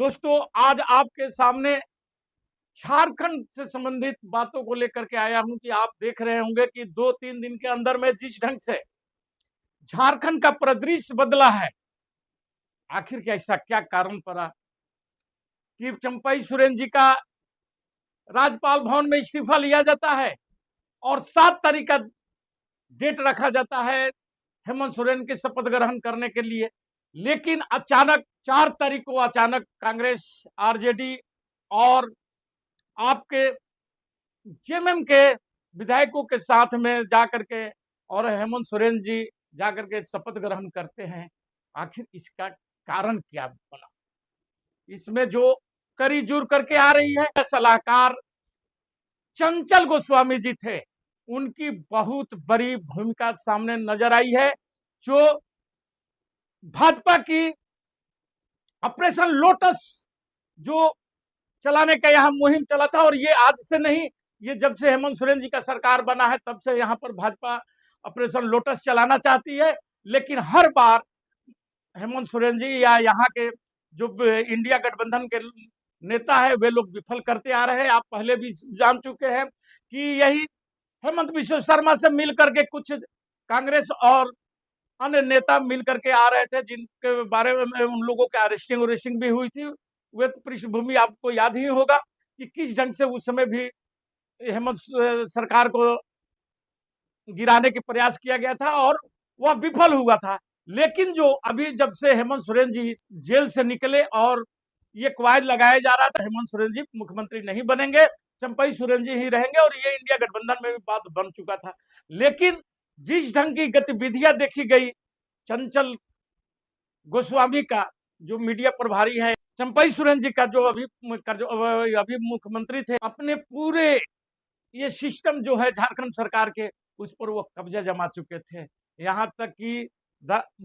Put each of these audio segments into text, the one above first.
दोस्तों, आज आपके सामने झारखंड से संबंधित बातों को लेकर के आया हूं कि आप देख रहे होंगे कि 2-3 दिन के अंदर में जिस ढंग से झारखंड का परिदृश्य बदला है, आखिर क्या ऐसा क्या कारण पड़ा कि चंपई सोरेन जी का राज्यपाल भवन में इस्तीफा लिया जाता है और 7 तारीख का डेट रखा जाता है हेमंत सोरेन के शपथ ग्रहण करने के लिए। लेकिन अचानक 4 तारीख को अचानक कांग्रेस, आरजेडी और आपके जेएमएम के विधायकों के साथ में जाकर के और हेमंत सोरेन जी जाकर के शपथ ग्रहण करते हैं। आखिर इसका कारण क्या बना? इसमें जो कड़ी जुड़ करके आ रही है, सलाहकार चंचल गोस्वामी जी थे, उनकी बहुत बड़ी भूमिका सामने नजर आई है। जो भाजपा की ऑपरेशन लोटस जो चलाने का यहाँ मुहिम चला था, और ये आज से नहीं, ये जब से हेमंत सोरेन जी का सरकार बना है तब से यहाँ पर भाजपा ऑपरेशन लोटस चलाना चाहती है। लेकिन हर बार हेमंत सोरेन जी या यहाँ के जो इंडिया गठबंधन के नेता है वे लोग विफल करते आ रहे हैं। आप पहले भी जान चुके हैं कि यही हेमंत बिश्व शर्मा से मिल करके कुछ कांग्रेस और अन्य नेता मिल करके आ रहे थे, जिनके बारे में उन लोगों की अरेस्टिंग भी हुई थी। वे तो पृष्ठभूमि आपको याद ही होगा कि किस ढंग से उस समय भी हेमंत सरकार को गिराने के प्रयास किया गया था और वह विफल हुआ था। लेकिन जो अभी जब से हेमंत सोरेन जी जेल से निकले और ये कवायद लगाया जा रहा था हेमंत सोरेन जी मुख्यमंत्री नहीं बनेंगे, चंपई सोरेन जी ही रहेंगे, और ये इंडिया गठबंधन में भी बात बन चुका था। लेकिन जिस ढंग की गतिविधियां देखी गई, चंचल गोस्वामी का जो मीडिया प्रभारी है, चंपई सोरेन जी का जो अभी मुख्यमंत्री थे, अपने पूरे ये सिस्टम जो है झारखंड सरकार के, उस पर वो कब्जा जमा चुके थे। यहाँ तक कि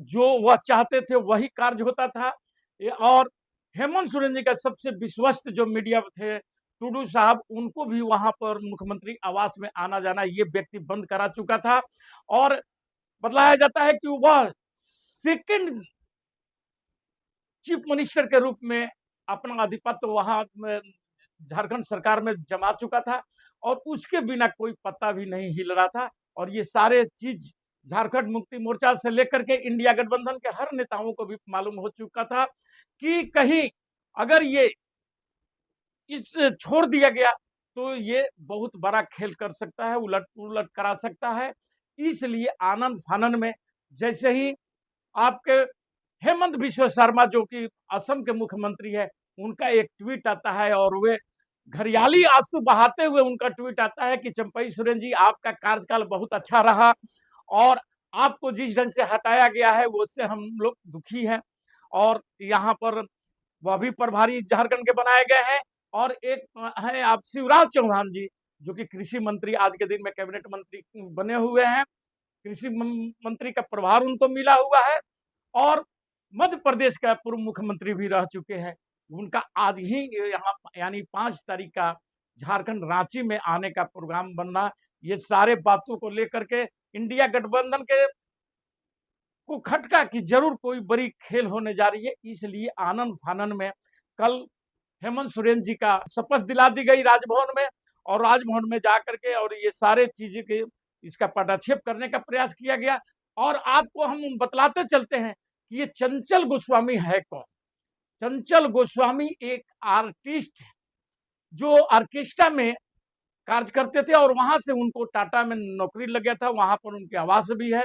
जो वह चाहते थे वही कार्य होता था। और हेमंत सोरेन जी का सबसे विश्वस्त जो मीडिया थे, टुडू साहब, उनको भी वहां पर मुख्यमंत्री आवास में आना जाना ये व्यक्ति बंद करा चुका था। और बतलाया जाता है कि वह सेकंड चीफ मिनिस्टर के रूप में अपना आधिपत्य वहां झारखंड सरकार में जमा चुका था, और उसके बिना कोई पत्ता भी नहीं हिल रहा था। और ये सारे चीज झारखंड मुक्ति मोर्चा से लेकर के इंडिया गठबंधन के हर नेताओं को भी मालूम हो चुका था कि कहीं अगर ये इस छोड़ दिया गया तो ये बहुत बड़ा खेल कर सकता है, उलट पुलट करा सकता है। इसलिए आनंद फानन में जैसे ही आपके हेमंत बिश्व शर्मा जो कि असम के मुख्यमंत्री है, उनका एक ट्वीट आता है और वे घरियाली आंसू बहाते हुए उनका ट्वीट आता है कि चंपई सोरेन जी, आपका कार्यकाल बहुत अच्छा रहा और आपको जिस ढंग से हटाया गया है वो उससे हम लोग दुखी हैं। और यहाँ पर वह भी प्रभारी झारखंड के बनाए गए हैं। और एक है आप शिवराज चौहान जी, जो कि कृषि मंत्री आज के दिन में कैबिनेट मंत्री बने हुए हैं, कृषि मंत्री का प्रभार उनको मिला हुआ है, और मध्य प्रदेश का पूर्व मुख्यमंत्री भी रह चुके हैं। उनका आज ही यहाँ यानी 5 तारीख का झारखंड रांची में आने का प्रोग्राम बनना, ये सारे बातों को लेकर के इंडिया गठबंधन के को खटका कि जरूर कोई बड़ी खेल होने जा रही है। इसलिए आनंद फानन में कल हेमंत सोरेन जी का शपथ दिला दी गई राजभवन में, और राजभवन में जाकर के और ये सारे चीजें के इसका पटाक्षेप करने का प्रयास किया गया। और आपको हम बतलाते चलते हैं कि ये चंचल गोस्वामी है कौन। चंचल गोस्वामी एक आर्टिस्ट जो ऑर्केस्ट्रा में कार्य करते थे, और वहां से उनको टाटा में नौकरी लग गया था, वहां पर उनके आवास भी है।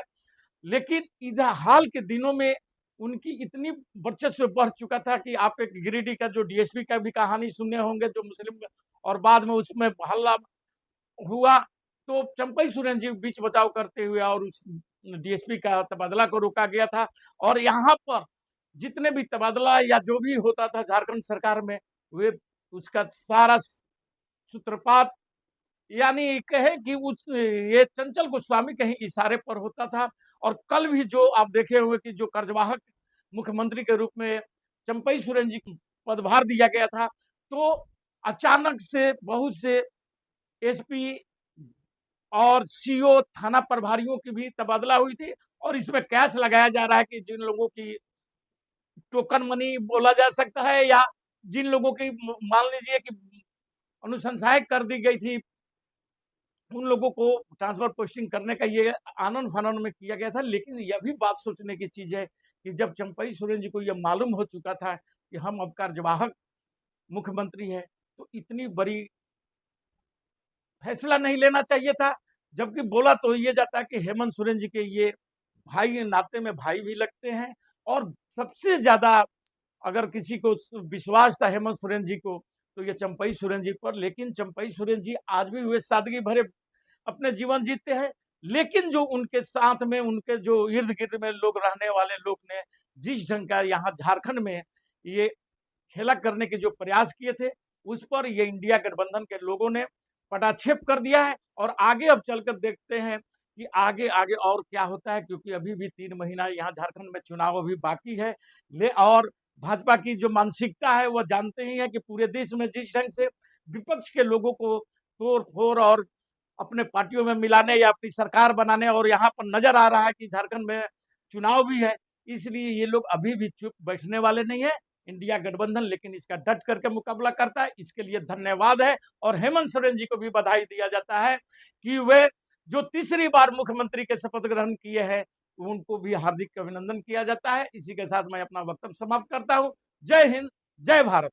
लेकिन इधर हाल के दिनों में उनकी इतनी वर्चस्व बढ़ चुका था कि आप एक गिरिडीह का जो डीएसपी का भी कहानी सुने होंगे, जो मुस्लिम, और बाद में उसमें हल्ला हुआ तो चंपई सोरेन जी बीच बचाव करते हुए और उस डीएसपी का तबादला को रोका गया था। और यहाँ पर जितने भी तबादला या जो भी होता था झारखंड सरकार में, वे उसका सारा सूत्रपात यानी कहे कि ये चंचल गोस्वामी कहीं इशारे पर होता था। और कल भी जो आप देखे हुए कि जो कार्यवाहक मुख्यमंत्री के रूप में चंपई सोरेन जी को पदभार दिया गया था, तो अचानक से बहुत से एसपी और सीओ थाना प्रभारियों की भी तबादला हुई थी। और इसमें कैश लगाया जा रहा है कि जिन लोगों की टोकन मनी बोला जा सकता है या जिन लोगों की मान लीजिए कि अनुशंसाएं कर दी गई थी, उन लोगों को ट्रांसफर पोस्टिंग करने का ये आनन फानन में किया गया था। लेकिन यह भी बात सोचने की चीज है कि जब चंपई सोरेन जी को यह मालूम हो चुका था कि हम अब कार्यवाहक मुख्यमंत्री है, तो इतनी बड़ी फैसला नहीं लेना चाहिए था। जबकि बोला तो ये जाता है कि हेमंत सोरेन जी के ये भाई नाते में भाई भी लगते हैं, और सबसे ज्यादा अगर किसी को विश्वास था हेमंत सोरेन जी को तो ये चंपई सोरेन जी पर। लेकिन चंपई सोरेन जी आज भी वे सादगी भरे अपने जीवन जीते हैं, लेकिन जो उनके साथ में उनके जो इर्द गिर्द में लोग रहने वाले लोग ने जिस ढंग का यहाँ झारखंड में ये खेला करने के जो प्रयास किए थे, उस पर ये इंडिया गठबंधन के लोगों ने पटाक्षेप कर दिया है। और आगे अब चलकर देखते हैं कि आगे आगे और क्या होता है, क्योंकि अभी भी 3 महीना यहाँ झारखंड में चुनाव अभी बाकी है। और भाजपा की जो मानसिकता है वह जानते ही है कि पूरे देश में जिस ढंग से विपक्ष के लोगों को तोड़ फोड़ और अपने पार्टियों में मिलाने या अपनी सरकार बनाने, और यहाँ पर नजर आ रहा है कि झारखंड में चुनाव भी है, इसलिए ये लोग अभी भी चुप बैठने वाले नहीं है। इंडिया गठबंधन लेकिन इसका डट करके मुकाबला करता है, इसके लिए धन्यवाद है। और हेमंत सोरेन जी को भी बधाई दिया जाता है कि वे जो तीसरी बार मुख्यमंत्री के शपथ ग्रहण किए हैं, उनको भी हार्दिक अभिनंदन किया जाता है। इसी के साथ मैं अपना वक्तव्य समाप्त करता हूं। जय हिंद, जय भारत।